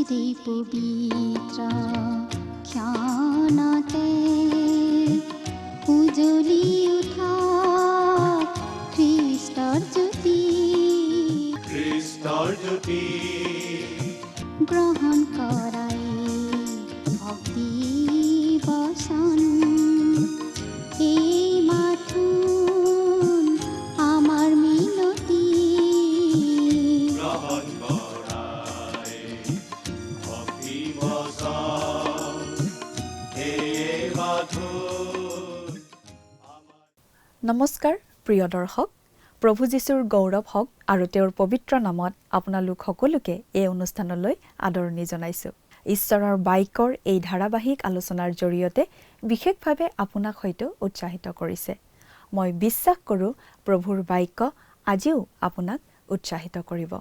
যে পবিত্ৰ ক্ষণতে উজ্জ্বলি উঠা খ্ৰীষ্টৰ জ্যোতি গ্ৰহণ কৰাই ভক্তি বচন এই মাথোন আমাৰ মিনতি গ্ৰহণ কৰাই ভক্তি বচন এই মাথোন। নমস্কাৰ প্ৰিয় দৰ্শক, প্ৰভু যীশুৰ গৌৰৱ হওক আৰু তেওঁৰ পবিত্ৰ নামত আপোনালোক সকলোকে এই অনুষ্ঠানলৈ আদৰণি জনাইছোঁ। ঈশ্বৰৰ বাক্যৰ এই ধাৰাবাহিক আলোচনাৰ জৰিয়তে বিশেষভাৱে আপোনাক হয়তো উৎসাহিত কৰিছে। মই বিশ্বাস কৰোঁ প্ৰভুৰ বাক্য আজিও আপোনাক উৎসাহিত কৰিব।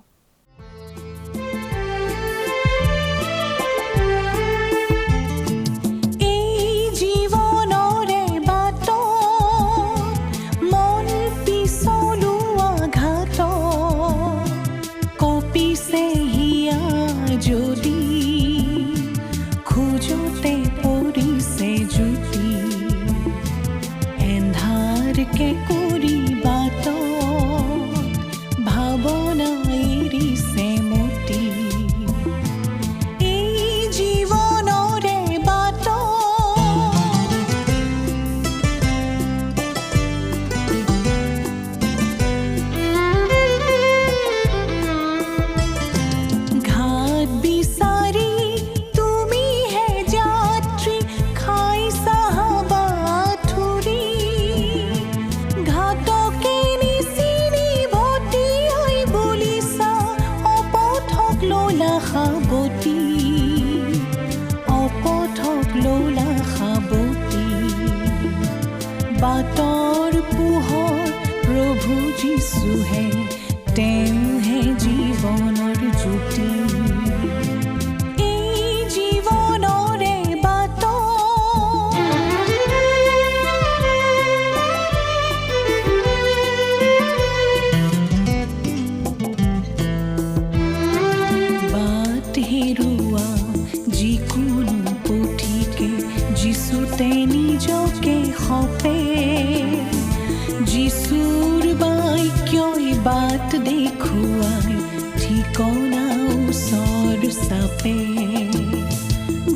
বাটৰ পোহৰ প্ৰভু যীশুহে, তেওঁহে জীৱনৰ জ্যোতি। এই জীৱনৰে বাট বাট হেৰুৱা যিকোনো পথিকে যীশুতে নিজকে সপে। যিশুৰ বাক্যই বাট দেখুৱাই ঠিকনা ওচৰ চাপে।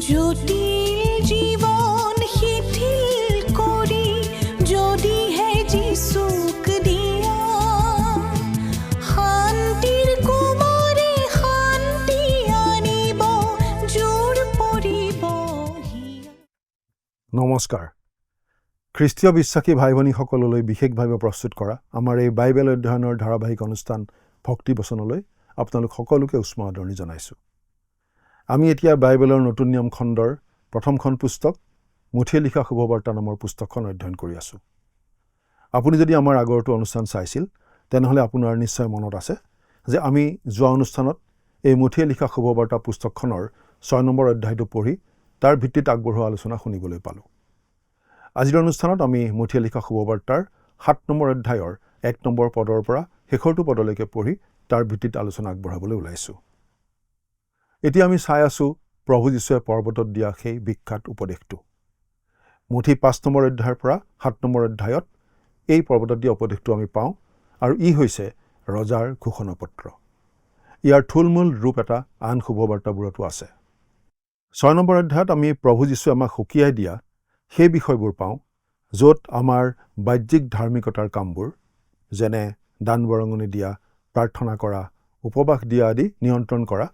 জটিল জীৱন শিথিল কৰি যদিহে যিশুক দিয়া, শান্তিৰ কোমৰে শান্তি আনিব, জোৰ পৰিব। নমস্কাৰ। খ্ৰীষ্টীয় বিশ্বাসী ভাই ভনীসকললৈ বিশেষভাৱে প্ৰস্তুত কৰা আমাৰ এই বাইবেল অধ্যয়নৰ ধাৰাবাহিক অনুষ্ঠান ভক্তি বচনলৈ আপোনালোক সকলোকে উষ্ম আদৰণি জনাইছোঁ। আমি এতিয়া বাইবেলৰ নতুন নিয়ম খণ্ডৰ প্ৰথমখন পুস্তক মুঠিয়ে লিখা শুভবাৰ্তা নামৰ পুস্তকখন অধ্যয়ন কৰি আছোঁ। আপুনি যদি আমাৰ আগৰটো অনুষ্ঠান চাইছিল তেনেহ'লে আপোনাৰ নিশ্চয় মনত আছে যে আমি যোৱা অনুষ্ঠানত এই মুঠিয়ে লিখা শুভবাৰ্তা পুস্তকখনৰ 6 নম্বৰ অধ্যায়টো পঢ়ি তাৰ ভিত্তিত আগবঢ়োৱা আলোচনা শুনিবলৈ পালোঁ। আজিৰ অনুষ্ঠানত আমি মুঠিয়ে লিখা শুভবাৰ্তাৰ 7 নম্বৰ অধ্যায়ৰ 1 নম্বৰ পদৰ পৰা শেষৰটো পদলৈকে পঢ়ি তাৰ ভিত্তিত আলোচনা আগবঢ়াবলৈ ওলাইছোঁ। এতিয়া আমি চাই আছোঁ প্ৰভু যীশুৱে পৰ্বতত দিয়া সেই বিখ্যাত উপদেশটো। মুঠি 5 নম্বৰ অধ্যায়ৰ পৰা 7 নম্বৰ অধ্যায়ত এই পৰ্বতত দিয়া উপদেশটো আমি পাওঁ আৰু ই হৈছে ৰজাৰ ঘোষণা পত্ৰ। ইয়াৰ থুলমূল ৰূপ এটা আন শুভবাৰ্তাবোৰতো আছে। 6 নম্বৰ অধ্যায়ত আমি প্ৰভু যীশুৱে আমাক সকীয়াই দিয়া সেই বিষয়বোৰ পাওঁ য'ত আমাৰ বাহ্যিক ধাৰ্মিকতাৰ কামবোৰ যেনে দান বৰঙণি দিয়া, প্ৰাৰ্থনা কৰা, উপবাস দিয়া আদি নিয়ন্ত্ৰণ কৰা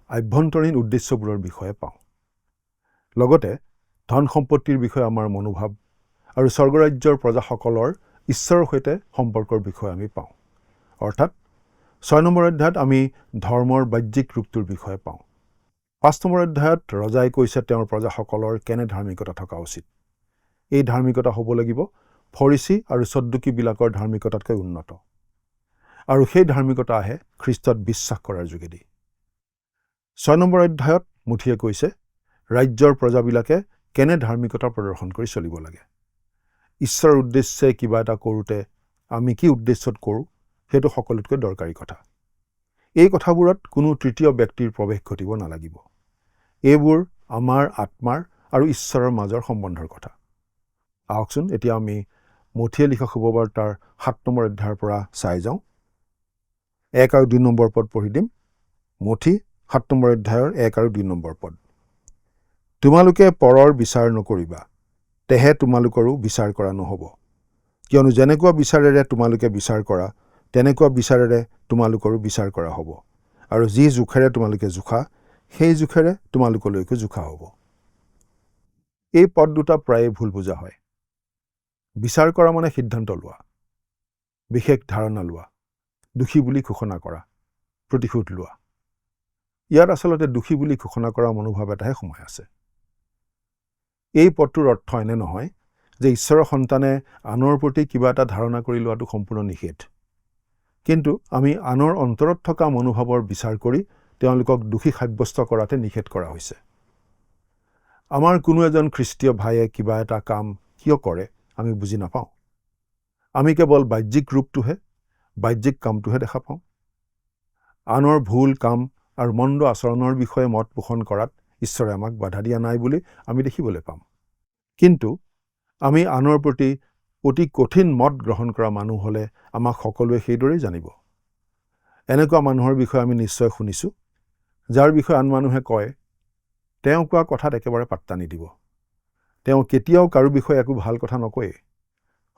আভ্যন্তৰীণ উদ্দেশ্যবোৰৰ বিষয়ে পাওঁ। লগতে ধন সম্পত্তিৰ বিষয়ে আমাৰ মনোভাৱ আৰু স্বৰ্গৰাজ্যৰ প্ৰজাসকলৰ ঈশ্বৰৰ সৈতে সম্পৰ্কৰ বিষয়ে আমি পাওঁ। অৰ্থাৎ 6 নম্বৰ অধ্যায়ত আমি ধৰ্মৰ বাহ্যিক ৰূপটোৰ বিষয়ে পাওঁ। 5 নম্বৰ অধ্যায়ত ৰজাই কৈছে তেওঁৰ প্ৰজাসকলৰ কেনে ধাৰ্মিকতা থকা উচিত। এই ধাৰ্মিকতা হ'ব লাগিব ফৰিচী আৰু সদ্দুকীবিলাকৰ ধাৰ্মিকতাতকৈ উন্নত, আৰু সেই ধাৰ্মিকতা আহে খ্ৰীষ্টত বিশ্বাস কৰাৰ যোগেদি। 6 নম্বৰ অধ্যায়ত মুঠিয়ে কৈছে ৰাজ্যৰ প্ৰজাবিলাকে কেনে ধাৰ্মিকতা প্ৰদৰ্শন কৰি চলিব লাগে। ঈশ্বৰৰ উদ্দেশ্যে কিবা এটা কৰোঁতে আমি কি উদ্দেশ্যত কৰোঁ সেইটো সকলোতকৈ দৰকাৰী কথা। এই কথাবোৰত কোনো তৃতীয় ব্যক্তিৰ প্ৰৱেশ ঘটিব নালাগিব। এইবোৰ আমাৰ আত্মাৰ আৰু ঈশ্বৰৰ মাজৰ সম্বন্ধৰ কথা। আহকচোন এতিয়া আমি মথিয়ে লিখা শুভবাৰ্তাৰ 7 নম্বৰ অধ্যায়ৰ পৰা চাই যাওঁ। 1 আৰু 2 নম্বৰ পদ পঢ়ি দিম। মথি 7 নম্বৰ অধ্যায়ৰ 1 আৰু 2 নম্বৰ পদ। তোমালোকে পৰৰ বিচাৰ নকৰিবা, তেহে তোমালোকৰো বিচাৰ কৰা নহ'ব। কিয়নো যেনেকুৱা বিচাৰেৰে তোমালোকে বিচাৰ কৰা, তেনেকুৱা বিচাৰেৰে তোমালোকৰো বিচাৰ কৰা হ'ব। আৰু যি জোখেৰে তোমালোকে জোখা, সেই জোখেৰে তোমালোকলৈকো জোখা হ'ব। এই পদ দুটা প্ৰায়ে ভুল বুজা হয়। বিচাৰ কৰা মানে সিদ্ধান্ত লোৱা, বিশেষ ধাৰণা লোৱা, দোষী বুলি ঘোষণা কৰা, প্ৰতিশোধ লোৱা। ইয়াত আচলতে দোষী বুলি ঘোষণা কৰা মনোভাৱ এটাহে সোমাই আছে। এই পদটোৰ অৰ্থ এনে নহয় যে ঈশ্বৰৰ সন্তানে আনৰ প্ৰতি কিবা এটা ধাৰণা কৰি লোৱাটো সম্পূৰ্ণ নিষেধ। কিন্তু আমি আনৰ অন্তৰত থকা মনোভাৱৰ বিচাৰ কৰি তেওঁলোকক দোষী সাব্যস্ত কৰাতে নিষেধ কৰা হৈছে। আমাৰ কোনো এজন খ্ৰীষ্টীয় ভাইয়ে কিবা এটা কাম কিয় কৰে আমি বুজি নাপাওঁ। আমি কেৱল বাহ্যিক ৰূপটোহে, বাহ্যিক কামটোহে দেখা পাওঁ। আনৰ ভুল কাম আৰু মন্দ আচৰণৰ বিষয়ে মত পোষণ কৰাত ঈশ্বৰে আমাক বাধা দিয়া নাই বুলি আমি দেখিবলৈ পাম। কিন্তু আমি আনৰ প্ৰতি অতি কঠিন মত গ্ৰহণ কৰা মানুহ হ'লে আমাক সকলোৱে সেইদৰেই জানিব। এনেকুৱা মানুহৰ বিষয়ে আমি নিশ্চয় শুনিছোঁ, যাৰ বিষয়ে আন মানুহে কয়, তেওঁ কোৱা কথাত একেবাৰে পাত্তা নিদিব। তেওঁ কেতিয়াও কাৰো বিষয়ে একো ভাল কথা নকয়ে,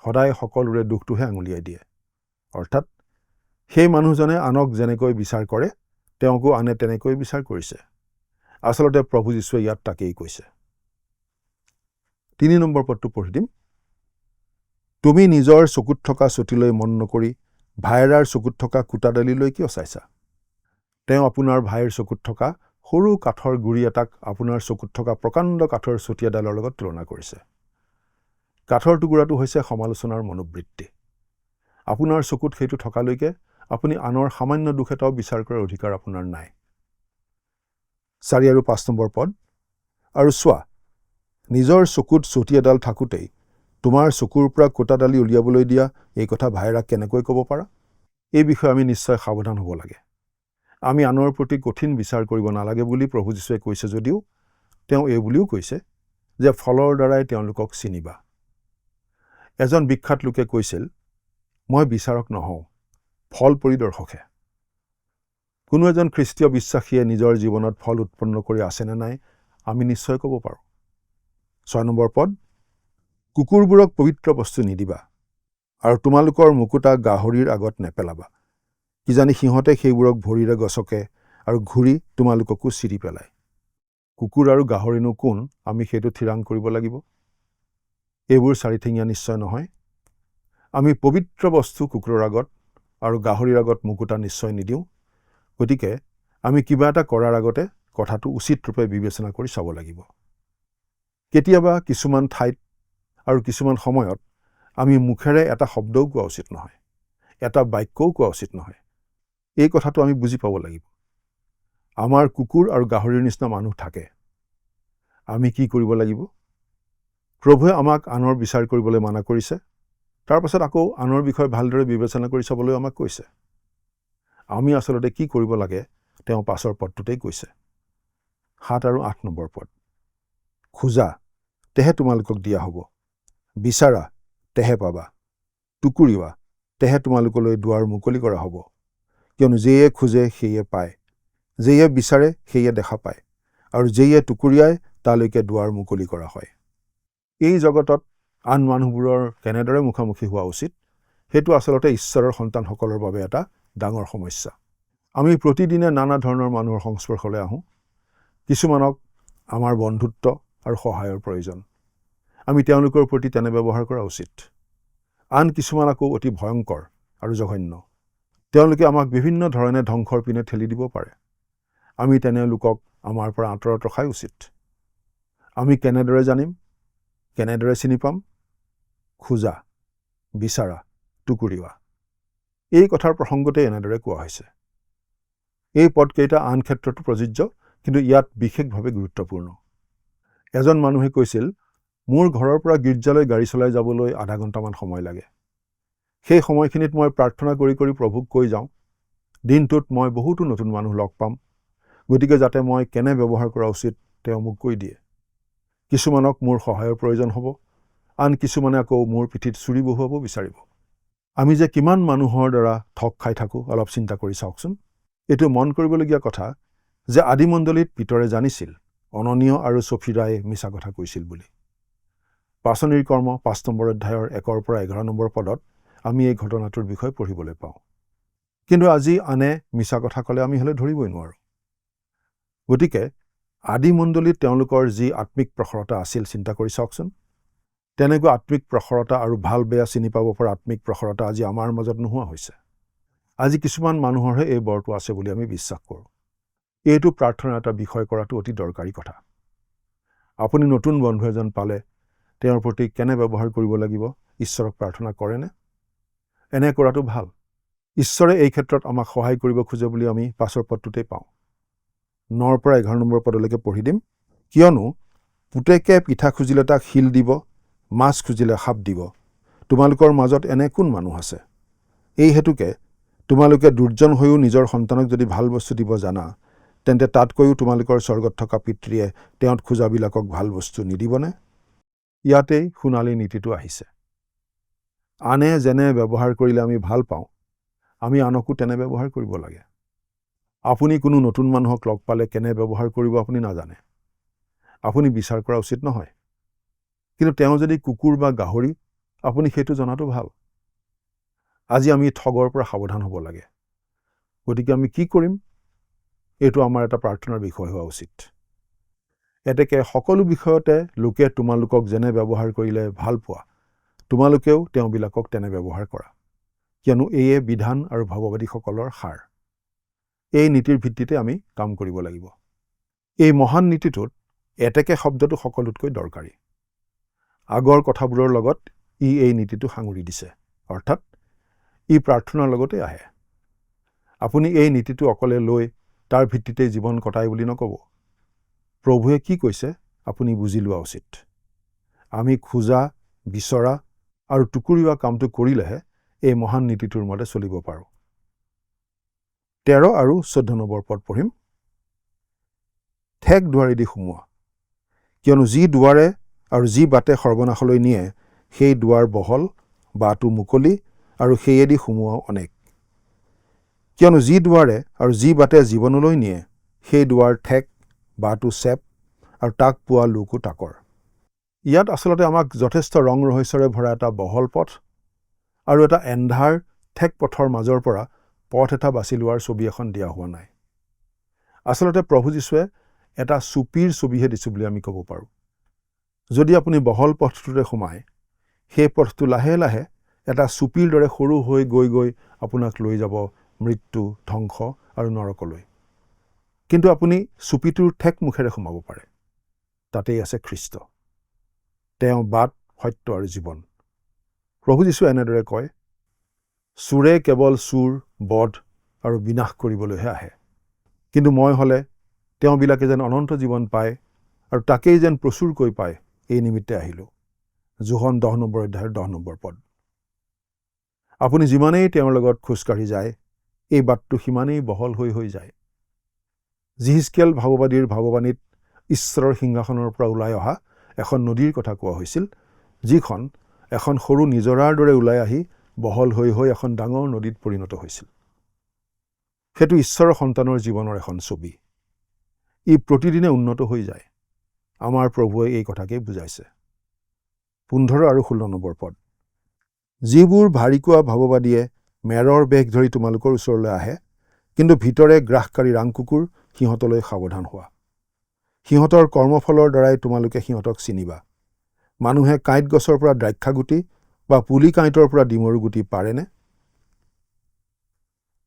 সদায় সকলোৰে দুখটোহে আঙুলিয়াই দিয়ে। অৰ্থাৎ সেই মানুহজনে আনক যেনেকৈ বিচাৰ কৰে, তেওঁকো আনে তেনেকৈ বিচাৰ কৰিছে। আচলতে প্ৰভু যীশুৱে ইয়াত তাকেই কৈছে। 3 নম্বৰ পদটো পঢ়ি দিম। তুমি নিজৰ চকুত থকা চুটিলৈ মন নকৰি ভায়েৰাৰ চকুত থকা কুটাডালিলৈ কিয় চাইছা? তেওঁ আপোনাৰ ভাইৰ চকুত থকা সৰু কাঠৰ গুৰি এটাক আপোনাৰ চকুত থকা প্ৰকাণ্ড কাঠৰ চুটিয়াডালৰ লগত তুলনা কৰিছে। কাঠৰ টুকুৰাটো হৈছে সমালোচনাৰ মনোবৃত্তি। আপোনাৰ চকুত সেইটো থকালৈকে আপুনি আনৰ সামান্য দুখ এটাও বিচাৰ কৰাৰ অধিকাৰ আপোনাৰ নাই। 4 আৰু 5 নম্বৰ পদ। আৰু চোৱা, নিজৰ চকুত চুটি এডাল থাকোঁতেই তোমাৰ চকুৰ পৰা কোটাডালি উলিয়াবলৈ দিয়া এই কথা ভাইৰাক কেনেকৈ ক'ব পাৰা? এই বিষয়ে আমি নিশ্চয় সাৱধান হ'ব লাগে। আমি আনৰ প্ৰতি কঠিন বিচাৰ কৰিব নালাগে বুলি প্ৰভু যীশুৱে কৈছে যদিও তেওঁ এই বুলিও কৈছে যে ফলৰ দ্বাৰাই তেওঁলোকক চিনিবা। এজন বিখ্যাত লোকে কৈছিল, মই বিচাৰক নহওঁ, ফল পৰিদৰ্শকহে। কোনো এজন খ্ৰীষ্টীয় বিশ্বাসীয়ে নিজৰ জীৱনত ফল উৎপন্ন কৰি আছেনে নাই আমি নিশ্চয় ক'ব পাৰোঁ। 6 নম্বৰ পদ। কুকুৰবোৰক পবিত্ৰ বস্তু নিদিবা, আৰু তোমালোকৰ মুকুতা গাহৰিৰ আগত নেপেলাবা, কিজানি সিহঁতে সেইবোৰক ভৰিৰে গছকে আৰু ঘূৰি তোমালোককো চিৰি পেলায়। কুকুৰ আৰু গাহৰিনো কোন আমি সেইটো থিৰাং কৰিব লাগিব। এইবোৰ চাৰিঠেঙীয়া নিশ্চয় নহয়। আমি পবিত্ৰ বস্তু কুকুৰৰ আগত আৰু গাহৰিৰ আগত মুকুতা নিশ্চয় নিদিওঁ। গতিকে আমি কিবা এটা কৰাৰ আগতে কথাটো উচিত ৰূপে বিবেচনা কৰি চাব লাগিব। কেতিয়াবা কিছুমান ঠাইত আৰু কিছুমান সময়ত আমি মুখেৰে এটা শব্দও কোৱা উচিত নহয়, এটা বাক্যও কোৱা উচিত নহয়। এই কথাটো আমি বুজি পাব লাগিব। আমাৰ কুকুৰ আৰু গাহৰিৰ নিচিনা মানুহ থাকে। আমি কি কৰিব লাগিব? প্ৰভুৱে আমাক আনৰ বিচাৰ কৰিবলৈ মানা কৰিছে, তাৰ পাছত আকৌ আনৰ বিষয়ে ভালদৰে বিবেচনা কৰি চাবলৈ আমাক কৈছে। আমি আচলতে কি কৰিব লাগে তেওঁ পাছৰ পদটোতেই কৈছে। 7 আৰু 8 নম্বৰ পদ। খোজা, তেহে তোমালোকক দিয়া হ'ব, বিচাৰা, তেহে পাবা, টুকুৰিবা, তেহে তোমালোকলৈ দুৱাৰ মুকলি কৰা হ'ব। কিয়নো যেয়ে খোজে সেয়ে পায়, যেয়ে বিচাৰে সেয়ে দেখা পায়, আৰু যেয়ে টুকুৰিয়াই তালৈকে দুৱাৰ মুকলি কৰা হয়। এই জগতত আন মানুহবোৰৰ কেনেদৰে মুখামুখি হোৱা উচিত, সেইটো আচলতে ঈশ্বৰৰ সন্তানসকলৰ বাবে এটা ডাঙৰ সমস্যা। আমি প্ৰতিদিনে নানা ধৰণৰ মানুহৰ সংস্পৰ্শলৈ আহোঁ। কিছুমানক আমাৰ বন্ধুত্ব আৰু সহায়ৰ প্ৰয়োজন। আমি তেওঁলোকৰ প্ৰতি তেনে ব্যৱহাৰ কৰা উচিত। আন কিছুমান আকৌ অতি ভয়ংকৰ আৰু জঘন্য। তেওঁলোকে আমাক বিভিন্ন ধৰণে ধ্বংসৰ পিনে ঠেলি দিব পাৰে। আমি তেনে লোকক আমাৰ পৰা আঁতৰত ৰখাই উচিত। আমি কেনেদৰে জানিম, কেনেদৰে চিনি পাম? খোজা, বিচাৰা, টুকুৰিবা। এই কথাৰ প্ৰসংগতে এনেদৰে কোৱা হৈছে। এই পদকেইটা আন ক্ষেত্ৰতো প্ৰযোজ্য, কিন্তু ইয়াত বিশেষভাৱে গুৰুত্বপূৰ্ণ। এজন মানুহে কৈছিল, মোৰ ঘৰৰ পৰা গীৰ্জালৈ গাড়ী চলাই যাবলৈ আধা ঘণ্টামান সময় লাগে। সেই সময়খিনিত মই প্ৰাৰ্থনা কৰি কৰি প্ৰভুক কৈ যাওঁ, দিনটোত মই বহুতো নতুন মানুহ লগ পাম, গতিকে যাতে মই কেনে ব্যৱহাৰ কৰা উচিত তেওঁ মোক কৈ দিয়ে। কিছুমানক মোৰ সহায়ৰ প্ৰয়োজন হ'ব, আন কিছুমানে আকৌ মোৰ পিঠিত চুৰি বহুৱাব বিচাৰিব। আমি যে কিমান মানুহৰ দ্বাৰা ঠগ খাই থাকোঁ অলপ চিন্তা কৰি চাওকচোন। এইটো মন কৰিবলগীয়া কথা যে আদিমণ্ডলীত পিতৰে জানিছিল অননীয় আৰু ছফিৰাই মিছা কথা কৈছিল বুলি। পাচনিৰ কৰ্ম 5 নম্বৰ অধ্যায়ৰ 1 পৰা 11 নম্বৰ পদত আমি এই ঘটনাটোৰ বিষয়ে পঢ়িবলৈ পাওঁ। কিন্তু আজি আনে মিছা কথা ক'লে আমি হ'লে ধৰিবই নোৱাৰোঁ। গতিকে আদিমণ্ডলীত তেওঁলোকৰ যি আত্মিক প্ৰখৰতা আছিল চিন্তা কৰি চাওকচোন। তেনেকুৱা আত্মিক প্ৰখৰতা আৰু ভাল বেয়া চিনি পাব পৰা আত্মিক প্ৰখৰতা আজি আমাৰ মাজত নোহোৱা হৈছে। আজি কিছুমান মানুহৰহে এই বৰটো আছে বুলি আমি বিশ্বাস কৰোঁ। এইটো প্ৰাৰ্থনাৰ এটা বিষয় কৰাটো অতি দৰকাৰী কথা। আপুনি নতুন বন্ধু এজন পালে তেওঁৰ প্ৰতি কেনে ব্যৱহাৰ কৰিব লাগিব ঈশ্বৰক প্ৰাৰ্থনা কৰেনে? এনে কৰাটো ভাল। ঈশ্বৰে এই ক্ষেত্ৰত আমাক সহায় কৰিব খোজে বুলি আমি পাছৰ পদটোতেই পাওঁ। 9 পৰা 11 নম্বৰ পদলৈকে পঢ়ি দিম। কিয়নো পুতেকে পিঠা খুজিলে তাক শিল দিব, মাছ খুজিলে সাপ দিব। তোমালোকৰ মাজত এনে কোন মানুহ আছে? এই হেতুকে তোমালোকে দুৰ্জন হৈও নিজৰ সন্তানক যদি ভাল বস্তু দিব জানা, তেন্তে তাতকৈও তোমালোকৰ স্বৰ্গত থকা পিতৃয়ে তেওঁত খোজাবিলাকক ভাল বস্তু নিদিবনে? ইয়াতেই সোণালী নীতিটো আহিছে। আনে যেনে ব্যৱহাৰ কৰিলে আমি ভাল পাওঁ, আমি আনকো তেনে ব্যৱহাৰ কৰিব লাগে। আপুনি কোনো নতুন মানুহক লগ পালে কেনে ব্যৱহাৰ কৰিব আপুনি নাজানে। আপুনি বিচাৰ কৰা উচিত নহয়। কিন্তু তেওঁ যদি কুকুৰ বা গাহৰি, আপুনি সেইটো জনাটো ভাল। আজি আমি ঠগৰ পৰা সাৱধান হ'ব লাগে। গতিকে আমি কি কৰিম? এইটো আমাৰ এটা প্ৰাৰ্থনাৰ বিষয় হোৱা উচিত। এতেকে সকলো বিষয়তে লোকে তোমালোকক যেনে ব্যৱহাৰ কৰিলে ভাল পোৱা, তোমালোকেও তেওঁবিলাকক তেনে ব্যৱহাৰ কৰা। কিয়নো এয়ে বিধান আৰু ভাৱবাদীসকলৰ সাৰ। এই নীতিৰ ভিত্তিতে আমি কাম কৰিব লাগিব। এই মহান নীতিটোত এতেকে শব্দটো সকলোতকৈ দৰকাৰী। আগৰ কথাবোৰৰ লগত এই নীতিটো সাঙুৰি দিছে, অৰ্থাৎ ই প্ৰাৰ্থনাৰ লগতে আহে। আপুনি এই নীতিটো অকলে লৈ তাৰ ভিত্তিতেই জীৱন কটাই বুলি নক'ব। প্ৰভুৱে কি কৈছে আপুনি বুজি লোৱা উচিত। আমি খোজা, বিচৰা আৰু টুকুৰিওৱা কামটো কৰিলেহে এই মহান নীতিটোৰ মতে চলিব পাৰোঁ। 13 আৰু 14 নম্বৰ পদ পঢ়িম। ঠেক দুৱাৰেদি সোমোৱা, কিয়নো যি দুৱাৰে আৰু যি বাটে সৰ্বনাশলৈ নিয়ে, সেই দুৱাৰ বহল, বাটো মুকলি আৰু সেয়েদি সোমোৱাও অনেক। কিয়নো যি দুৱাৰে আৰু যি বাটে জীৱনলৈ নিয়ে, সেই দুৱাৰ ঠেক, বাটো চেপ আৰু তাক পোৱা লোকো তাকৰ। ইয়াত আচলতে আমাক যথেষ্ট ৰং ৰহস্যৰে ভৰা এটা বহল পথ আৰু এটা এন্ধাৰ ঠেক পথৰ মাজৰ পৰা পথ এটা বাছি লোৱাৰ ছবি এখন দিয়া হোৱা নাই। আচলতে প্ৰভু যীশুৱে এটা চুপিৰ ছবিহে দিছোঁ বুলি আমি ক'ব পাৰোঁ। যদি আপুনি বহল পথটোতে সোমায়, সেই পথটো লাহে লাহে এটা চুপিৰ দৰে সৰু হৈ গৈ গৈ আপোনাক লৈ যাব মৃত্যু, ধ্বংস আৰু নৰকলৈ। কিন্তু আপুনি চুপিটোৰ ঠেক মুখেৰে সোমাব পাৰে। তাতেই আছে খ্ৰীষ্ট। তেওঁ বাট, সত্য আৰু জীৱন। প্ৰভু যীশুৱে এনেদৰে কয়, চোৰে কেৱল চোৰ, বধ আৰু বিনাশ কৰিবলৈহে আহে। কিন্তু মই হ'লে তেওঁবিলাকে যেন অনন্ত জীৱন পায় আৰু তাকেই যেন প্ৰচুৰকৈ পায়, এই নিমিত্তে আহিলোঁ। যোহন 10 নম্বৰ অধ্যায়ৰ 10 নম্বৰ পদ। আপুনি যিমানেই তেওঁৰ লগত খোজকাঢ়ি যায়, এই বাটটো সিমানেই বহল হৈ হৈ যায়। যিহিজকেল ভাৱবাদীৰ ভাৱবাণীত ঈশ্বৰৰ সিংহাসনৰ পৰা ওলাই অহা এখন নদীৰ কথা কোৱা হৈছিল, যিখন এখন সৰু নিজৰাৰ দৰে ওলাই আহি বহল হৈ হৈ এখন ডাঙৰ নদীত পৰিণত হৈছিল। সেইটো ঈশ্বৰৰ সন্তানৰ জীৱনৰ এখন ছবি। ই প্ৰতিদিনে উন্নত হৈ যায়। আমাৰ প্ৰভুৱে এই কথাকেই বুজাইছে। 15 আৰু 16 নম্বৰ পদ। যিবোৰ ভাৰিকোৱা ভাৱবাদীয়ে মেৰৰ বেগ ধৰি তোমালোকৰ ওচৰলৈ আহে, কিন্তু ভিতৰে গ্ৰাসকাৰী ৰাংকুকুৰ, সিহঁতলৈ সাৱধান হোৱা। সিহঁতৰ কৰ্মফলৰ দ্বাৰাই তোমালোকে সিহঁতক চিনিবা। মানুহে কাঁইট গছৰ পৰা দ্ৰাক্ষাগুটি বা পুলি কাঁইটৰ পৰা ডিমৰু গুটি পাৰেনে?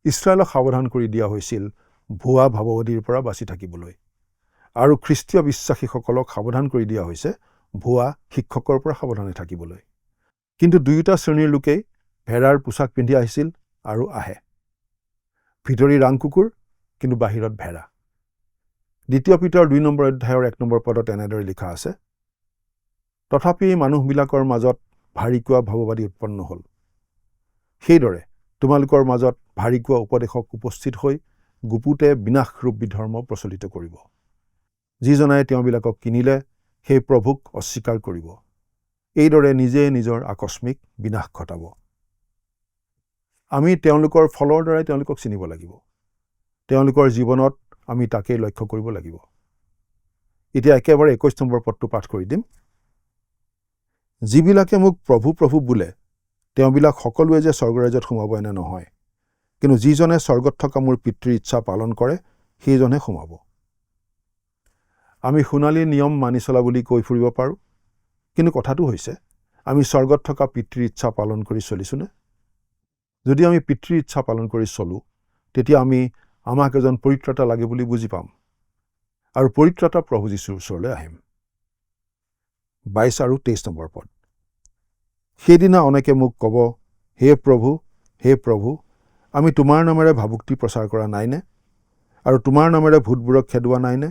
ইছৰাইলক সাৱধান কৰি দিয়া হৈছিল ভুৱা ভাৱবাদীৰ পৰা বাচি থাকিবলৈ, আৰু খ্ৰীষ্টীয় বিশ্বাসীসকলক সাৱধান কৰি দিয়া হৈছে ভুৱা শিক্ষকৰ পৰা সাৱধানে থাকিবলৈ। কিন্তু দুয়োটা শ্ৰেণীৰ লোকেই ভেড়াৰ পোছাক পিন্ধি আহিছিল আৰু আহে। ভিতৰি ৰাংকুকুৰ, কিন্তু বাহিৰত ভেড়া। 2 পিতৰ 2 নম্বৰ অধ্যায়ৰ 1 নম্বৰ পদত এনেদৰে লিখা আছে, তথাপি মানুহবিলাকৰ মাজত ভাৰিকোৱা ভাৱবাদী উৎপন্ন হ'ল। সেইদৰে তোমালোকৰ মাজত ভাৰিকোৱা উপদেশক উপস্থিত হৈ গুপুতে বিনাশৰূপী ধৰ্ম প্ৰচলিত কৰিব। যিজনাই তেওঁবিলাকক কিনিলে সেই প্ৰভুক অস্বীকাৰ কৰিব। এইদৰে নিজে নিজৰ আকস্মিক বিনাশ ঘটাব। আমি তেওঁলোকৰ ফলৰ দ্বাৰাই তেওঁলোকক চিনিব লাগিব। তেওঁলোকৰ জীৱনত আমি তাকেই লক্ষ্য কৰিব লাগিব। এতিয়া একেবাৰে 21 নম্বৰ পদটো পাঠ কৰি দিম। যিবিলাকে মোক প্ৰভু প্ৰভু বোলে, তেওঁবিলাক সকলোৱে যে স্বৰ্গৰাজ্যত সোমাব এনে নহয়, কিন্তু যিজনে স্বৰ্গত থকা মোৰ পিতৃৰ ইচ্ছা পালন কৰে সেইজনহে সোমাব। আমি সোণালী নিয়ম মানি চলা বুলি কৈ ফুৰিব পাৰোঁ, কিন্তু কথাটো হৈছে আমি স্বৰ্গত থকা পিতৃৰ ইচ্ছা পালন কৰি চলিছোনে? যদি আমি পিতৃৰ ইচ্ছা পালন কৰি চলোঁ, তেতিয়া আমি আমাক এজন পৰিত্ৰাতা লাগে বুলি বুজি পাম আৰু পৰিত্ৰাতা প্ৰভু যীশুৰ ওচৰলৈ আহিম। 22 আৰু 23 নম্বৰ পদ। সেইদিনা অনেকে মোক ক'ব, হে প্ৰভু, হে প্ৰভু, আমি তোমাৰ নামেৰে ভাবুক্তি প্ৰচাৰ কৰা নাইনে? আৰু তোমাৰ নামেৰে ভূতবোৰক খেদোৱা নাইনে?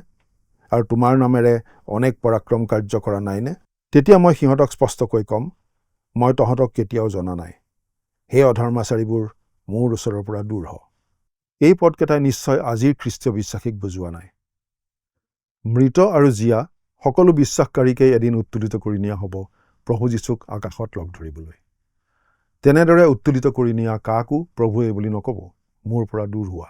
আৰু তোমাৰ নামেৰে অনেক পৰাক্ৰম কাৰ্য কৰা নাইনে? তেতিয়া মই সিহঁতক স্পষ্টকৈ ক'ম, মই তহঁতক কেতিয়াও জনা নাই। হে অধৰ্মাচাৰীবোৰ, মোৰ ওচৰৰ পৰা দূৰ হ। এই পদকেইটাই নিশ্চয় আজিৰ খ্ৰীষ্টীয় বিশ্বাসীক বুজোৱা নাই। মৃত আৰু জীয়া সকলো বিশ্বাসকাৰীকেই এদিন উত্তোলিত কৰি নিয়া হ'ব প্ৰভু যীশুক আকাশত লগ ধৰিবলৈ। তেনেদৰে উত্তোলিত কৰি নিয়া কাকো প্ৰভুৱে বুলি নক'ব, মোৰ পৰা দূৰ হোৱা।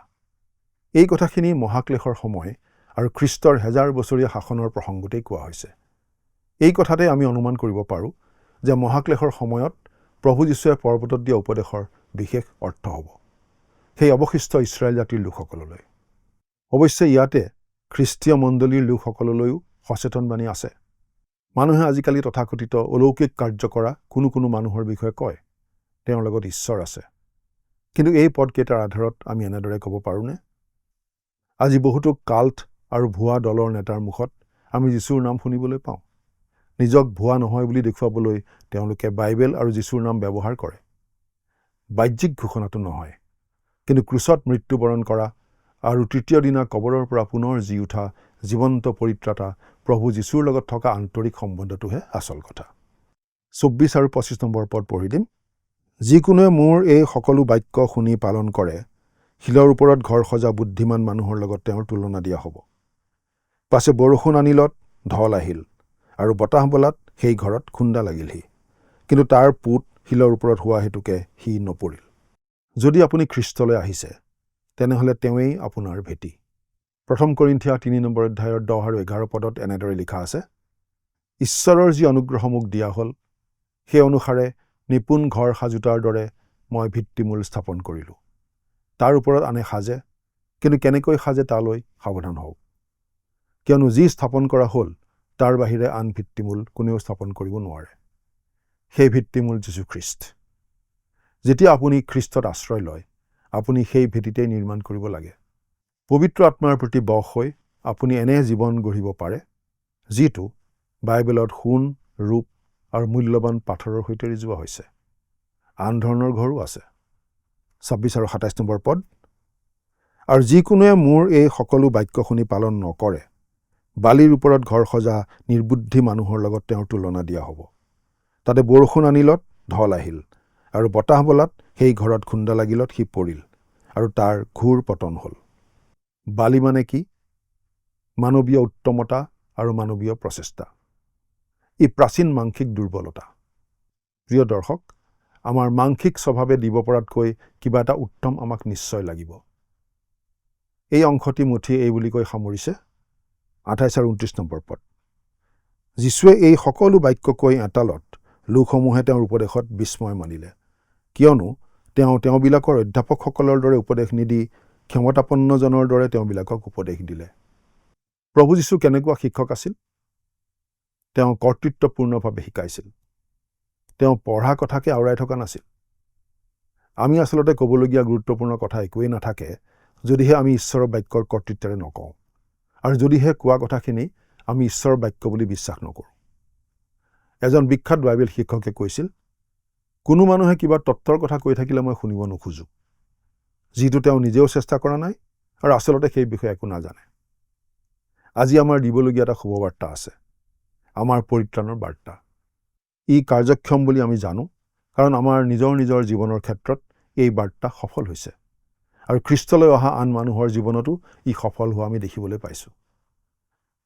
এই কথাখিনি মহাক্লেশৰ সময় আৰু খ্ৰীষ্টৰ 1000 বছৰীয়া শাসনৰ প্ৰসংগতেই কোৱা হৈছে। এই কথাতে আমি অনুমান কৰিব পাৰোঁ যে মহাক্লেশৰ সময়ত প্ৰভু যীশুৱে পৰ্বতত দিয়া উপদেশৰ বিশেষ অৰ্থ হ'ব সেই অৱশিষ্ট ইছৰাইল জাতিৰ লোকসকললৈ। অৱশ্যে ইয়াতে খ্ৰীষ্টীয় মণ্ডলীৰ লোকসকললৈও সচেতন বাণী আছে। মানুহে আজিকালি তথাকথিত অলৌকিক কাৰ্য কৰা কোনো মানুহৰ বিষয়ে কয়, তেওঁৰ লগত ঈশ্বৰ আছে। কিন্তু এই পদকেইটাৰ আধাৰত আমি এনেদৰে ক'ব পাৰোঁনে? আজি বহুতো কাল্ট আৰু ভুৱা দলৰ নেতাৰ মুখত আমি যীশুৰ নাম শুনিবলৈ পাওঁ। নিজক ভুৱা নহয় বুলি দেখুৱাবলৈ তেওঁলোকে বাইবেল আৰু যীশুৰ নাম ব্যৱহাৰ কৰে। বাহ্যিক ঘোষণাটো নহয়, কিন্তু ক্ৰুচত মৃত্যুবৰণ কৰা আৰু তৃতীয় দিনা কবৰৰ পৰা পুনৰ জি উঠা জীৱন্ত পৰিত্ৰাতা প্ৰভু যীশুৰ লগত থকা আন্তৰিক সম্বন্ধটোহে আচল কথা। 24 আৰু 25 নম্বৰ পদ পঢ়ি দিম। যিকোনোৱে মোৰ এই সকলো বাক্য শুনি পালন কৰে, শিলৰ ওপৰত ঘৰ সজা বুদ্ধিমান মানুহৰ লগত তেওঁৰ তুলনা দিয়া হ'ব। পাছে বৰষুণ আনিলত ঢল আহিল, আৰু বতাহ বলাত সেই ঘৰত খুন্দা লাগিলহি, কিন্তু তাৰ পুত শিলৰ ওপৰত হোৱা হেতুকে সি নপৰিল। যদি আপুনি খ্ৰীষ্টলৈ আহিছে, তেনেহ'লে তেওঁৱেই আপোনাৰ ভেটি। 1 কৰিন্থিয়া 3 নম্বৰ অধ্যায়ৰ 10 আৰু 11 পদত এনেদৰে লিখা আছে, ঈশ্বৰৰ যি অনুগ্ৰহ মোক দিয়া হ'ল, সেই অনুসাৰে নিপুণ ঘৰ সাজোতাৰ দৰে মই ভিত্তিমূল স্থাপন কৰিলোঁ। তাৰ ওপৰত আনে সাজে, কিন্তু কেনেকৈ সাজে তালৈ সাৱধান হওক। কিয়নো যি স্থাপন কৰা হ'ল, তাৰ বাহিৰে আন ভিত্তিমূল কোনেও স্থাপন কৰিব নোৱাৰে। সেই ভিত্তিমূল যীশুখ্ৰীষ্ট। যেতিয়া আপুনি খ্ৰীষ্টত আশ্ৰয় লয়, আপুনি সেই ভেটিতেই নিৰ্মাণ কৰিব লাগে। পবিত্ৰ আত্মাৰ প্ৰতি বশ হৈ আপুনি এনে জীৱন গঢ়িব পাৰে, যিটো বাইবেলত সোণ, ৰূপ আৰু মূল্যৱান পাথৰৰ সৈতে ৰিজোৱা হৈছে। আন ধৰণৰ ঘৰো আছে। 26 আৰু 27 নম্বৰ পদ। আৰু যিকোনোৱে মোৰ এই সকলো বাক্য শুনি পালন নকৰে, বালিৰ ওপৰত ঘৰ সজা নিৰ্বুদ্ধি মানুহৰ লগত তেওঁৰ তুলনা দিয়া হ'ব। তাতে বৰষুণ আনিলত ঢল আহিল, আৰু বতাহ বলাত সেই ঘৰত খুন্দা লাগিলত সি পৰিল, আৰু তাৰ ঘূৰ পতন হ'ল। বালি মানে কি? মানৱীয় উত্তমতা আৰু মানৱীয় প্ৰচেষ্টা। ই প্ৰাচীন মাংসিক দুৰ্বলতা। প্ৰিয় দৰ্শক, আমাৰ মাংসিক স্বভাৱে দিব পৰাতকৈ কিবা এটা উত্তম আমাক নিশ্চয় লাগিব। এই অংশটি মুঠি এই বুলি কৈ সামৰিছে 28 আৰু 29 নম্বৰ পদ। যীশুৱে এই সকলো বাক্য কৈ এটালত লোকসমূহে তেওঁৰ উপদেশত বিস্ময় মানিলে, কিয়নো তেওঁবিলাকৰ অধ্যাপকসকলৰ দৰে উপদেশ নিদি ক্ষমতাপন্নজনৰ দৰে তেওঁবিলাকক উপদেশ দিলে। প্ৰভু যীশু কেনেকুৱা শিক্ষক আছিল? তেওঁ কৰ্তৃত্বপূৰ্ণভাৱে শিকাইছিল। তেওঁ পঢ়া কথাকে আওৰাই থকা নাছিল। আমি আচলতে ক'বলগীয়া গুৰুত্বপূৰ্ণ কথা একোৱেই নাথাকে যদিহে আমি ঈশ্বৰৰ বাক্যৰ কৰ্তৃত্বেৰে নকওঁ, আৰু যদিহে কোৱা কথাখিনি আমি ঈশ্বৰৰ বাক্য বুলি বিশ্বাস নকৰোঁ। এজন বিখ্যাত বাইবেল শিক্ষকে কৈছিল, কোনো মানুহে কিবা তত্ত্বৰ কথা কৈ থাকিলে মই শুনিব নোখোজোঁ, যিটো তেওঁ নিজেও চেষ্টা কৰা নাই আৰু আচলতে সেই বিষয়ে একো নাজানে। আজি আমাৰ দিবলগীয়া এটা শুভবাৰ্তা আছে, আমাৰ পৰিত্ৰাণৰ বাৰ্তা। ই কাৰ্যক্ষম বুলি আমি জানো, কাৰণ আমাৰ নিজৰ জীৱনৰ ক্ষেত্ৰত এই বাৰ্তা সফল হৈছে, আৰু খ্ৰীষ্টলৈ অহা আন মানুহৰ জীৱনতো ই সফল হোৱা আমি দেখিবলৈ পাইছোঁ।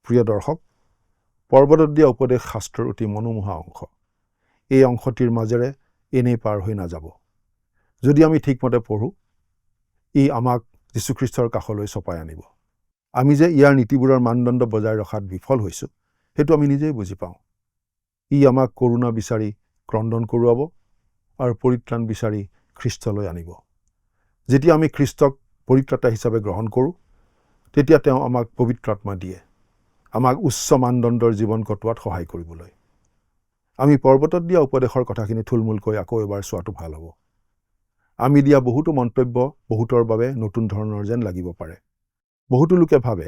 প্ৰিয় দৰ্শক, পৰ্বতত দিয়া উপদেশ শাস্ত্ৰৰ অতি মনোমোহা অংশ। এই অংশটিৰ মাজেৰে এনেই পাৰ হৈ নাযাব। যদি আমি ঠিকমতে পঢ়োঁ, ই আমাক যীশুখ্ৰীষ্টৰ কাষলৈ চপাই আনিব। আমি যে ইয়াৰ নীতিবোৰৰ মানদণ্ড বজাই ৰখাত বিফল হৈছোঁ, সেইটো আমি নিজেই বুজি পাওঁ। ই আমাক কৰুণা বিচাৰি ক্ৰন্দন কৰোৱাব আৰু পৰিত্ৰাণ বিচাৰি খ্ৰীষ্টলৈ আনিব। যেতিয়া আমি খ্ৰীষ্টক পৰিত্ৰাতা হিচাপে গ্ৰহণ কৰোঁ, তেতিয়া তেওঁ আমাক পবিত্ৰ আত্মা দিয়ে, আমাক উচ্চ মানদণ্ডৰ জীৱন কটোৱাত সহায় কৰিবলৈ। আমি পৰ্বতত দিয়া উপদেশৰ কথাখিনি থুলমূলকৈ আকৌ এবাৰ চোৱাটো ভাল হ'ব। আমি দিয়া বহুতো মন্তব্য বহুতৰ বাবে নতুন ধৰণৰ যেন লাগিব পাৰে। বহুতো লোকে ভাবে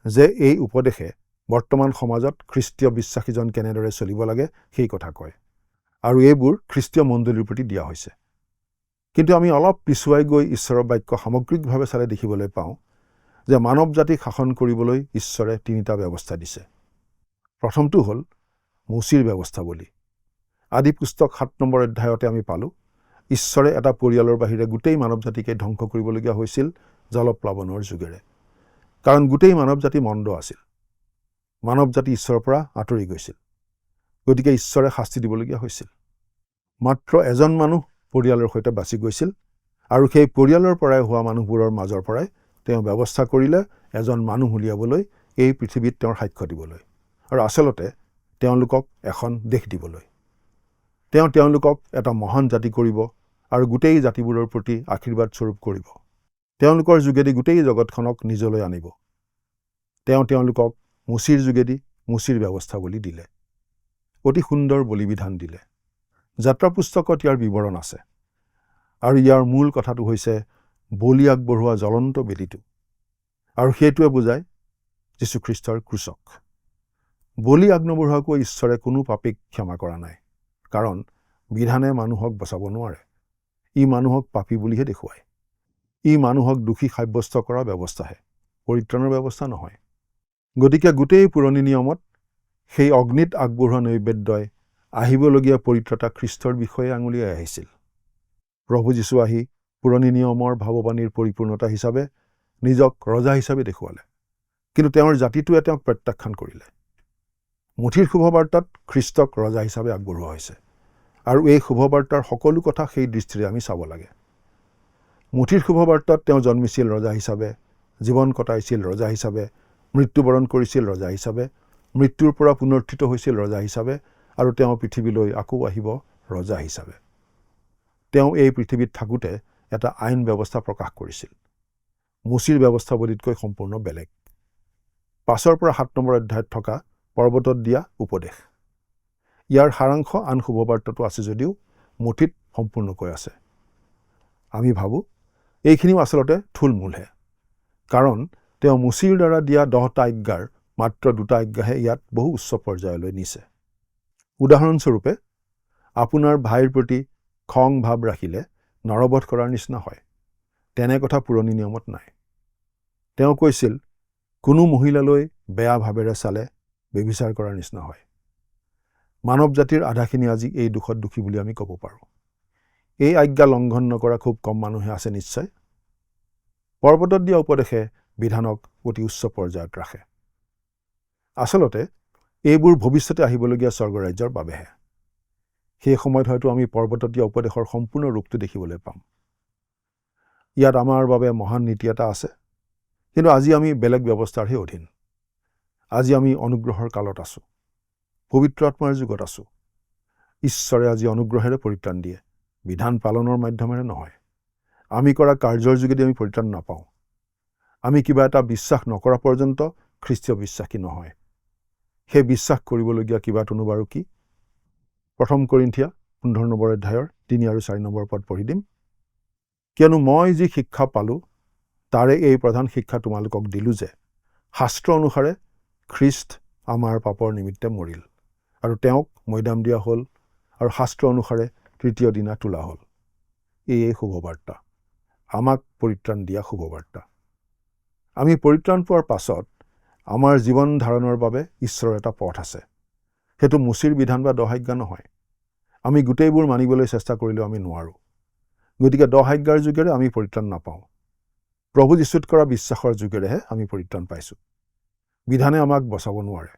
যে এই উপদেশে বৰ্তমান সমাজত খ্ৰীষ্টীয় বিশ্বাসীজন কেনেদৰে চলিব লাগে সেই কথা কয়, আৰু এইবোৰ খ্ৰীষ্টীয় মণ্ডলীৰ প্ৰতি দিয়া হৈছে। কিন্তু আমি অলপ পিছুৱাই গৈ ঈশ্বৰৰ বাক্য সামগ্ৰিকভাৱে চালে দেখিবলৈ পাওঁ যে মানৱ জাতিক শাসন কৰিবলৈ ঈশ্বৰে 3টা ব্যৱস্থা দিছে। প্ৰথমটো হ'ল মুচিৰ ব্যৱস্থাৱলী। আদি পুস্তক 7 নম্বৰ অধ্যায়তে আমি পালোঁ, ঈশ্বৰে এটা পৰিয়ালৰ বাহিৰে গোটেই মানৱ জাতিকে ধ্বংস কৰিবলগীয়া হৈছিল জলপ্লাৱনৰ যোগেৰে। কাৰণ গোটেই মানৱ জাতি মন্দ আছিল। মানৱ জাতি ঈশ্বৰৰ পৰা আঁতৰি গৈছিল। গতিকে ঈশ্বৰে শাস্তি দিবলগীয়া হৈছিল। মাত্ৰ এজন মানুহ পৰিয়ালৰ সৈতে বাচি গৈছিল, আৰু সেই পৰিয়ালৰ পৰাই হোৱা মানুহবোৰৰ মাজৰ পৰাই তেওঁ ব্যৱস্থা কৰিলে এজন মানুহ উলিয়াবলৈ, এই পৃথিৱীত তেওঁৰ সাক্ষ্য দিবলৈ, আৰু আচলতে তেওঁলোকক এখন দেশ দিবলৈ। তেওঁ তেওঁলোকক এটা মহান জাতি কৰিব আৰু গোটেই জাতিবোৰৰ প্ৰতি আশীৰ্বাদ স্বৰূপ কৰিব। তেওঁলোকৰ যোগেদি গোটেই জগতখনক নিজলৈ আনিব। তেওঁ তেওঁলোকক মুচিৰ যোগেদি মুচিৰ ব্যৱস্থাৱলী দিলে। অতি সুন্দৰ বলিবিধান দিলে। যাত্ৰা পুস্তকত ইয়াৰ বিৱৰণ আছে, আৰু ইয়াৰ মূল কথাটো হৈছে বলি আগবঢ়োৱা জ্বলন্ত বেদীটো, আৰু সেইটোৱে বুজায় যীশুখ্ৰীষ্টৰ ক্ৰুচক। বলি আগনবঢ়োৱাকৈ ঈশ্বৰে কোনো পাপীক ক্ষমা কৰা নাই, কাৰণ বিধানে মানুহক বচাব নোৱাৰে। ই মানুহক পাপী বুলিহে দেখুৱায়। ই মানুহক দোষী সাব্যস্ত কৰা ব্যৱস্থাহে, পৰিত্ৰাণৰ ব্যৱস্থা নহয়। গতিকে গোটেই পুৰণি নিয়মত সেই অগ্নিত আগবঢ়োৱা নৈবেদ্যই আহিবলগীয়া পৰিত্ৰাতা খ্ৰীষ্টৰ বিষয়ে আঙুলিয়াই আহিছিল। প্ৰভু যীশু আহি পুৰণি নিয়মৰ ভাৱবাণীৰ পৰিপূৰ্ণতা হিচাপে নিজক ৰজা হিচাপে দেখুৱালে, কিন্তু তেওঁৰ জাতিটোৱে তেওঁক প্ৰত্যাখ্যান কৰিলে। মুঠিৰ শুভবাৰ্তাত খ্ৰীষ্টক ৰজা হিচাপে আগবঢ়োৱা হৈছে, আৰু এই শুভবাৰ্তাৰ সকলো কথা সেই দৃষ্টিৰে আমি চাব লাগে। মুঠিৰ শুভবাৰ্তাত তেওঁ জন্মিছিল ৰজা হিচাপে, জীৱন কটাইছিল ৰজা হিচাপে, মৃত্যুবৰণ কৰিছিল ৰজা হিচাপে, মৃত্যুৰ পৰা পুনৰুত্থিত হৈছিল ৰজা হিচাপে, আৰু তেওঁ পৃথিৱীলৈ আকৌ আহিব ৰজা হিচাপে। তেওঁ এই পৃথিৱীত থাকোঁতে এটা আইন ব্যৱস্থা প্ৰকাশ কৰিছিল, মুচিৰ ব্যৱস্থাৱলীতকৈ সম্পূৰ্ণ বেলেগ। 5 পৰা 7 নম্বৰ অধ্যায়ত থকা পৰ্বতত দিয়া উপদেশ, ইয়াৰ সাৰাংশ আন শুভবাৰ্তাটো আছে যদিও মুঠিত সম্পূৰ্ণকৈ আছে। আমি ভাবোঁ এইখিনিও আচলতে থুলমূলহে, কাৰণ তেওঁ মুচিৰ দ্বাৰা দিয়া 10টা আজ্ঞাৰ মাত্ৰ 2টা আজ্ঞাহে ইয়াত বহু উচ্চ পৰ্যায়লৈ নিছে। উদাহৰণস্বৰূপে, আপোনাৰ ভাইৰ প্ৰতি খং ভাৱ ৰাখিলে নৰবধ কৰাৰ নিচিনা হয়। তেনে কথা পুৰণি নিয়মত নাই। তেওঁ কৈছিল, কোনো মহিলালৈ বেয়া ভাৱেৰে চালে ব্যভিচাৰ কৰাৰ নিচিনা হয়। মানৱ জাতিৰ আধাখিনি আজি এই দুখত দুখী বুলি আমি ক'ব পাৰোঁ। এই আজ্ঞা লংঘন নকৰা খুব কম মানুহে আছে নিশ্চয়। পৰ্বতত দিয়া উপদেশে বিধানক অতি উচ্চ পৰ্যায়ত ৰাখে। আচলতে এইবোৰ ভৱিষ্যতে আহিবলগীয়া স্বৰ্গৰাজ্যৰ বাবেহে। সেই সময়ত হয়তো আমি পৰ্বতত দিয়া উপদেশৰ সম্পূৰ্ণ ৰূপটো দেখিবলৈ পাম। ইয়াত আমাৰ বাবে মহান নীতি এটা আছে, কিন্তু আজি আমি বেলেগ ব্যৱস্থাৰহে অধীন। আজি আমি অনুগ্ৰহৰ কালত আছোঁ, পবিত্ৰ আত্মাৰ যুগত আছোঁ। ঈশ্বৰে আজি অনুগ্ৰহেৰে পৰিত্ৰাণ দিয়ে, বিধান পালনৰ মাধ্যমেৰে নহয়। আমি কৰা কাৰ্যৰ যোগেদি আমি পৰিত্ৰাণ নাপাওঁ। আমি কিবা এটা বিশ্বাস নকৰা পৰ্যন্ত খ্ৰীষ্টীয় বিশ্বাসী নহয়। সেই বিশ্বাস কৰিবলগীয়া কিবাটোনো বাৰু কি? 1 কৰিন্থিয়া 15 নম্বৰ অধ্যায়ৰ 3 আৰু 4 নম্বৰ পদ পঢ়ি দিম। কিয়নো মই যি শিক্ষা পালোঁ তাৰে এই প্ৰধান শিক্ষা তোমালোকক দিলোঁ যে শাস্ত্ৰ অনুসাৰে খ্ৰীষ্ট আমাৰ পাপৰ নিমিত্তে মৰিল, আৰু তেওঁক মৈদাম দিয়া হ'ল, আৰু শাস্ত্ৰ অনুসাৰে 3য় দিনা তোলা হ'ল। এই শুভবাৰ্তা, আমাক পৰিত্ৰাণ দিয়া শুভবাৰ্তা। আমি পৰিত্ৰাণ পোৱাৰ পাছত আমাৰ জীৱন ধাৰণৰ বাবে ঈশ্বৰৰ এটা পথ আছে। সেইটো মুচিৰ বিধান বা 10 আজ্ঞা নহয়। আমি গোটেইবোৰ মানিবলৈ চেষ্টা কৰিলেও আমি নোৱাৰোঁ। গতিকে 10 আজ্ঞাৰ যোগেৰে আমি পৰিত্ৰাণ নাপাওঁ। প্ৰভু যীশুত কৰা বিশ্বাসৰ যোগেৰেহে আমি পৰিত্ৰাণ পাইছোঁ। বিধানে আমাক বচাব নোৱাৰে।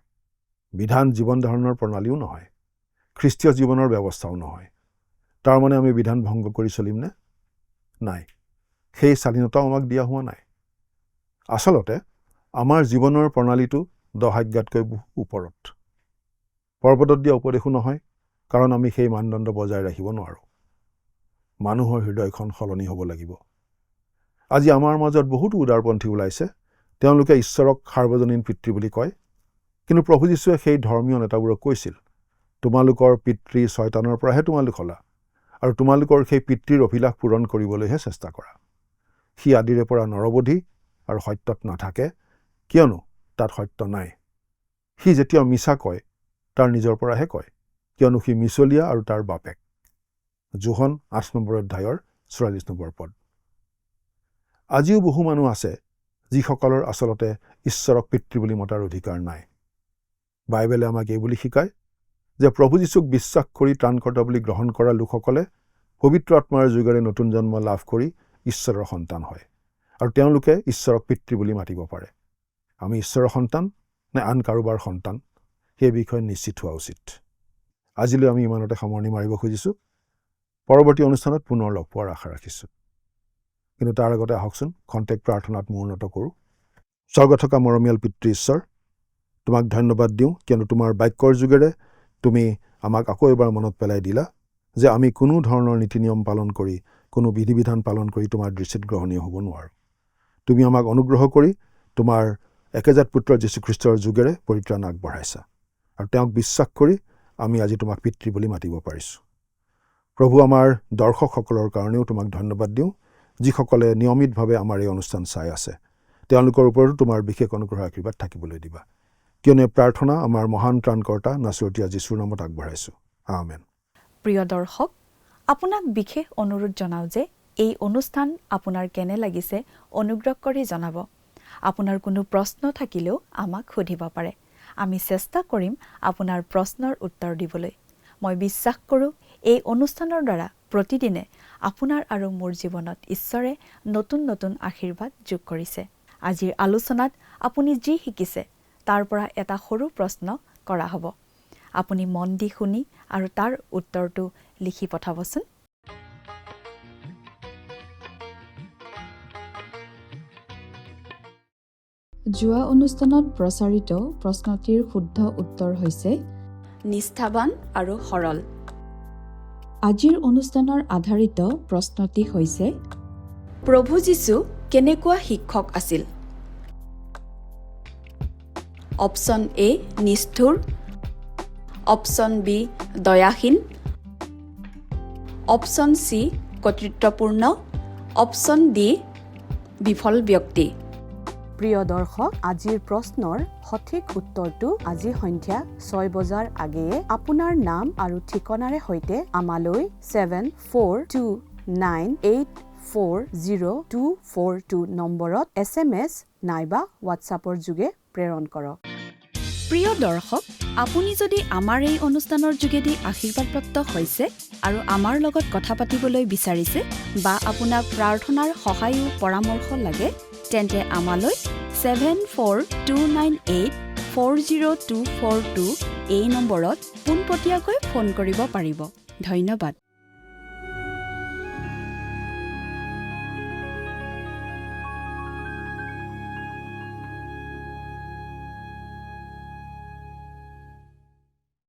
বিধান জীৱন ধাৰণৰ প্ৰণালীও নহয়, খ্ৰীষ্টীয় জীৱনৰ ব্যৱস্থাও নহয়। তাৰমানে আমি বিধান ভংগ কৰি চলিমনে? নাই, সেই স্বাধীনতাও আমাক দিয়া হোৱা নাই। আচলতে আমাৰ জীৱনৰ প্ৰণালীটো 10 আজ্ঞাতকৈ বহু ওপৰত। পৰ্বতত দিয়া উপদেশো নহয়, কাৰণ আমি সেই মানদণ্ড বজাই ৰাখিব নোৱাৰোঁ। মানুহৰ হৃদয়খন সলনি হ'ব লাগিব। আজি আমাৰ মাজত বহুতো উদাৰপন্থী ওলাইছে। তেওঁলোকে ঈশ্বৰক সাৰ্বজনীন পিতৃ বুলি কয়। কিন্তু প্ৰভু যীশুৱে সেই ধৰ্মীয় নেতাবোৰক কৈছিল, তোমালোকৰ পিতৃ শয়তানৰ পৰাহে তোমালোক হলা, আৰু তোমালোকৰ সেই পিতৃৰ অভিলাষ পূৰণ কৰিবলৈহে চেষ্টা কৰা। সি আদিৰে পৰা নৰবধি আৰু সত্যত নাথাকে, কিয়নো তাত সত্য নাই। সি যেতিয়া মিছা কয়, তাৰ নিজৰ পৰাহে কয়, কিয়নো সি মিছলীয়া আৰু তাৰ বাপেক। যোহন 8 নম্বৰ অধ্যায়ৰ 44 নম্বৰ পদ। আজিও বহু মানুহ আছে যিসকলৰ আচলতে ঈশ্বৰক পিতৃ বুলি মতাৰ অধিকাৰ নাই। বাইবেলে আমাক এই বুলি শিকায় যে প্ৰভু যীশুক বিশ্বাস কৰি ত্ৰাণকৰ্তা বুলি গ্ৰহণ কৰা লোকসকলে পবিত্ৰ আত্মাৰ যোগেৰে নতুন জন্ম লাভ কৰি ঈশ্বৰৰ সন্তান হয়, আৰু তেওঁলোকে ঈশ্বৰক পিতৃ বুলি মাতিব পাৰে। আমি ঈশ্বৰৰ সন্তান নে আন কাৰোবাৰ সন্তান, সেই বিষয়ে নিশ্চিত হোৱা উচিত। আজিলৈ আমি ইমানতে সামৰণি মাৰিব খুজিছোঁ। পৰৱৰ্তী অনুষ্ঠানত পুনৰ লগ পোৱাৰ আশা ৰাখিছোঁ। কিন্তু তাৰ আগতে আহকচোন খন্তেক প্ৰাৰ্থনাত মূৰ নত কৰোঁ। স্বৰ্গত থকা মৰমীয়াল পিতৃ ঈশ্বৰ, তোমাক ধন্যবাদ দিওঁ, কিয়নো তোমাৰ বাক্যৰ যোগেৰে তুমি আমাক আকৌ এবাৰ মনত পেলাই দিলা যে আমি কোনো ধৰণৰ নীতি নিয়ম পালন কৰি, কোনো বিধি বিধান পালন কৰি তোমাৰ দৃষ্টিত গ্ৰহণীয় হ'ব নোৱাৰোঁ। তুমি আমাক অনুগ্ৰহ কৰি তোমাৰ একেজাত পুত্ৰ যীশুখ্ৰীষ্টৰ যোগেৰে পৰিত্ৰাণ আগবঢ়াইছা, আৰু তেওঁক বিশ্বাস কৰি আমি আজি তোমাক পিতৃ বুলি মাতিব পাৰিছোঁ। প্ৰভু, আমাৰ দৰ্শকসকলৰ কাৰণেও তোমাক ধন্যবাদ দিওঁ, যিসকলে নিয়মিতভাৱে আমাৰ এই অনুষ্ঠান চাই আছে। তেওঁলোকৰ ওপৰতো তোমাৰ বিশেষ অনুগ্ৰহ আশীৰ্বাদ থাকিবলৈ দিবা, কিয়নো প্ৰাৰ্থনা আমাৰ মহান ত্ৰাণকৰ্তা নাছৰতীয়া যীশুৰ নামত আগবঢ়াইছোঁ। আমেন। প্ৰিয় দৰ্শক, আপোনাক বিশেষ অনুৰোধ জনাওঁ যে এই অনুষ্ঠান আপোনাৰ কেনে লাগিছে অনুগ্ৰহ কৰি জনাব। আপোনাৰ কোনো প্ৰশ্ন থাকিলেও আমাক সুধিব পাৰে। আমি চেষ্টা কৰিম আপোনাৰ প্ৰশ্নৰ উত্তৰ দিবলৈ। মই বিশ্বাস কৰোঁ এই অনুষ্ঠানৰ দ্বাৰা প্ৰতিদিনে আপোনাৰ আৰু মোৰ জীৱনত ঈশ্বৰে নতুন নতুন আশীৰ্বাদ যোগ কৰিছে। আজিৰ আলোচনাত আপুনি যি শিকিছে তাৰ পৰা এটা সৰু প্ৰশ্ন কৰা হ'ব। আপুনি মন দি শুনি আৰু তাৰ উত্তৰটো লিখি পঠাবচোন। যোৱা অনুষ্ঠানত প্ৰচাৰিত প্ৰশ্নটিৰ শুদ্ধ উত্তৰ হৈছে নিষ্ঠাবান আৰু সৰল। আজিৰ অনুষ্ঠানৰ আধাৰিত প্ৰশ্নটি হৈছে প্ৰভু যীশু কেনেকুৱা শিক্ষক আছিল? অপশ্যন এ নিষ্ঠুৰ, অপশ্যন বি দয়াহীন, অপশ্যন চি কৰ্তৃত্বপূৰ্ণ, অপশ্যন ডি বিফল ব্যক্তি। প্ৰিয় দৰ্শক, আজিৰ প্ৰশ্নৰ সঠিক উত্তৰটো আজি সন্ধিয়া 6 বজাৰ আগেয়ে আপোনাৰ নাম আৰু ঠিকনাৰে সৈতে আমালৈ 7429840242 নম্বৰত SMS নাইবা হোৱাটছআপৰ যোগে প্ৰেৰণ কৰক। প্ৰিয় দৰ্শক, আপুনি যদি আমাৰ এই অনুষ্ঠানৰ যোগেদি আশীৰ্বাদপ্ৰাপ্ত হৈছে আৰু আমাৰ লগত কথা পাতিবলৈ বিচাৰিছে বা আপোনাক প্ৰাৰ্থনাৰ সহায় পৰামৰ্শ লাগে, তেন্তে আমালৈ 7429840242 এই নম্বৰত পোনপটীয়াকৈ ফোন কৰিব পাৰিব। ধন্যবাদ।